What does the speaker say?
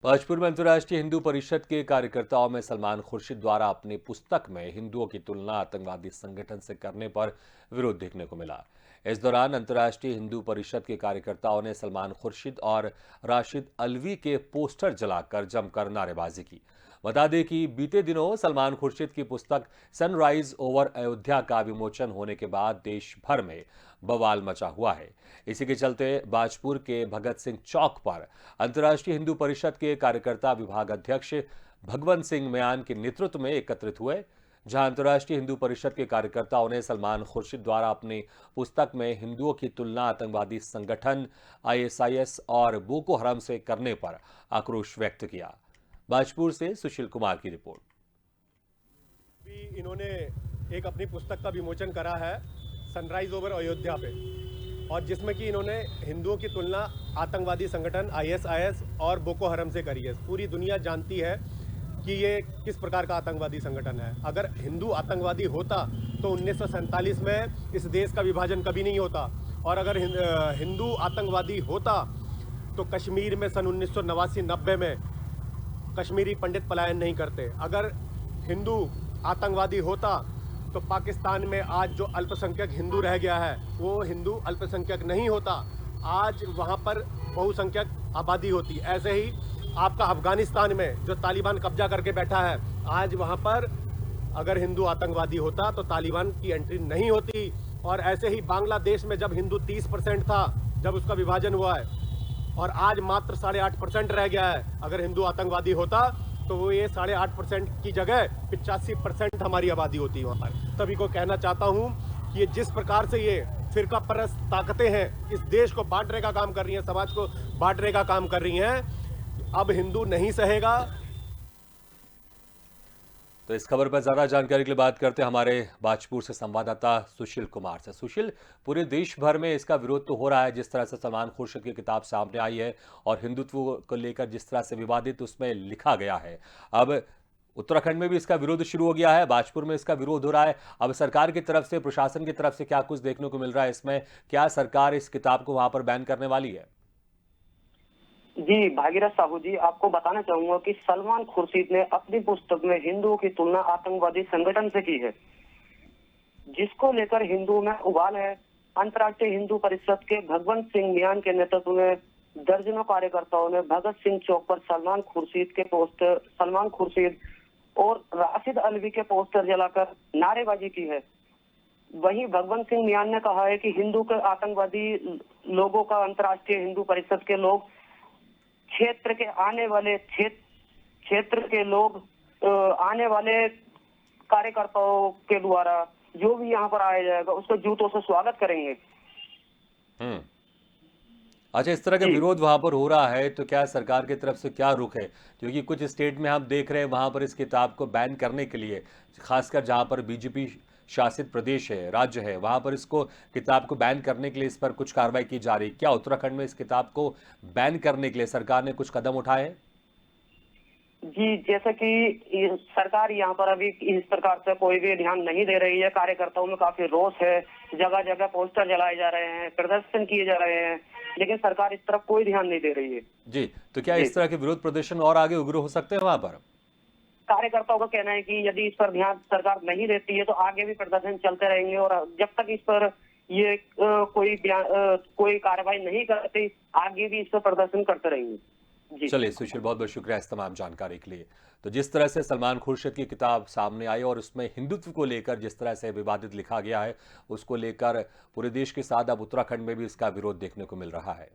भाजपुर में अंतर्राष्ट्रीय हिंदू परिषद के कार्यकर्ताओं में सलमान खुर्शीद द्वारा अपनी पुस्तक में हिंदुओं की तुलना आतंकवादी संगठन से करने पर विरोध देखने को मिला। इस दौरान अंतर्राष्ट्रीय हिंदू परिषद के कार्यकर्ताओं ने सलमान खुर्शीद और राशिद अल्वी के पोस्टर जलाकर जमकर नारेबाजी की। बता दें कि बीते दिनों सलमान खुर्शीद की पुस्तक सनराइज ओवर अयोध्या का विमोचन होने के बाद देश भर में बवाल मचा हुआ है। इसी के चलते बाजपुर के भगत सिंह चौक पर अंतर्राष्ट्रीय हिंदू परिषद के कार्यकर्ता विभाग अध्यक्ष भगवंत सिंह म्यान के नेतृत्व में एकत्रित हुए, जहां अंतर्राष्ट्रीय हिंदू परिषद के कार्यकर्ताओं ने सलमान खुर्शीद द्वारा अपनी पुस्तक में हिंदुओं की तुलना आतंकवादी संगठन आईएसआईएस और बोको हराम से करने पर आक्रोश व्यक्त किया। बाजपुर से सुशील कुमार की रिपोर्ट। इन्होंने एक अपनी पुस्तक का विमोचन करा है सनराइज ओवर अयोध्या पे, और जिसमें कि इन्होंने हिंदुओं की तुलना आतंकवादी संगठन आईएसआईएस और बोको हराम से करी है। पूरी दुनिया जानती है कि ये किस प्रकार का आतंकवादी संगठन है। अगर हिंदू आतंकवादी होता तो 1947 में इस देश का विभाजन कभी नहीं होता, और अगर हिंदू आतंकवादी होता तो कश्मीर में सन 1989-90 में कश्मीरी पंडित पलायन नहीं करते। अगर हिंदू आतंकवादी होता तो पाकिस्तान में आज जो अल्पसंख्यक हिंदू रह गया है वो हिंदू अल्पसंख्यक नहीं होता, आज वहाँ पर बहुसंख्यक आबादी होती। ऐसे ही आपका अफगानिस्तान में जो तालिबान कब्जा करके बैठा है, आज वहाँ पर अगर हिंदू आतंकवादी होता तो तालिबान की एंट्री नहीं होती। और ऐसे ही बांग्लादेश में जब हिंदू 30% था, जब उसका विभाजन हुआ है, और आज मात्र 8.5% रह गया है। अगर हिंदू आतंकवादी होता तो वो ये 8.5% की जगह 85% हमारी आबादी होती है वहाँ पर। सभी को कहना चाहता हूँ कि ये जिस प्रकार से ये फिरका परस्त ताकतें हैं, इस देश को बांटने का काम कर रही हैं, समाज को बांटने का काम कर रही हैं, अब हिंदू नहीं सहेगा। तो इस खबर पर ज्यादा जानकारी के लिए बात करते हैं हमारे बाजपुर से संवाददाता सुशील कुमार से। सुशील, पूरे देश भर में इसका विरोध तो हो रहा है, जिस तरह से सलमान खुर्शीद की किताब सामने आई है और हिंदुत्व को लेकर जिस तरह से विवादित उसमें लिखा गया है। अब उत्तराखंड में भी इसका विरोध शुरू हो गया है, बाजपुर में इसका विरोध हो रहा है। अब सरकार की तरफ से, प्रशासन की तरफ से क्या कुछ देखने को मिल रहा है इसमें? क्या सरकार इस किताब को वहां पर बैन करने वाली है? जी भागीरथ साहू जी, आपको बताना चाहूंगा कि सलमान खुर्शीद ने अपनी पुस्तक में हिंदुओं की तुलना आतंकवादी संगठन से की है, जिसको लेकर हिंदुओं में उबाल है। अंतर्राष्ट्रीय हिंदू परिषद के भगवंत सिंह म्यान के नेतृत्व में दर्जनों कार्यकर्ताओं ने भगत सिंह चौक पर सलमान खुर्शीद और राशिद अल्वी के पोस्टर जलाकर नारेबाजी की है। वहीं भगवंत सिंह म्यान ने कहा है कि हिंदू के आतंकवादी लोगों का अंतर्राष्ट्रीय हिंदू परिषद के लोग क्षेत्र के आने वाले कार्यकर्ताओं के द्वारा जो भी यहाँ पर आया जाएगा उसका जूतों से स्वागत करेंगे। अच्छा, इस तरह का विरोध वहां पर हो रहा है तो क्या सरकार की तरफ से क्या रुख है? क्योंकि कुछ स्टेट में हम देख रहे हैं वहां पर इस किताब को बैन करने के लिए, खासकर जहां पर बीजेपी शासित प्रदेश है, राज्य है, वहां पर इसको किताब को बैन करने के लिए इस पर कुछ कार्रवाई की जा रही। क्या उत्तराखंड में इस किताब को बैन करने के लिए सरकार ने कुछ कदम उठाए हैं? जी, जैसा कि सरकार यहाँ पर अभी इस प्रकार से कोई भी ध्यान नहीं दे रही है। कार्यकर्ताओं में काफी रोष है, जगह जगह पोस्टर जलाए जा रहे हैं, प्रदर्शन किए जा रहे हैं, लेकिन सरकार इस तरफ कोई ध्यान नहीं दे रही है। जी, तो क्या इस तरह के विरोध प्रदर्शन और आगे उग्र हो सकते हैं वहां पर? कार्यकर्ताओं का कहना है कि यदि इस पर ध्यान सरकार नहीं देती है तो आगे भी प्रदर्शन चलते रहेंगे, और जब तक इस पर ये कोई कार्रवाई नहीं करती, आगे भी इस पर प्रदर्शन करते रहेंगे। चलिए सुशील, बहुत बहुत शुक्रिया इस तमाम जानकारी के लिए। तो जिस तरह से सलमान खुर्शीद की किताब सामने आई और उसमें हिंदुत्व को लेकर जिस तरह से विवादित लिखा गया है, उसको लेकर पूरे देश के साथ अब उत्तराखंड में भी इसका विरोध देखने को मिल रहा है।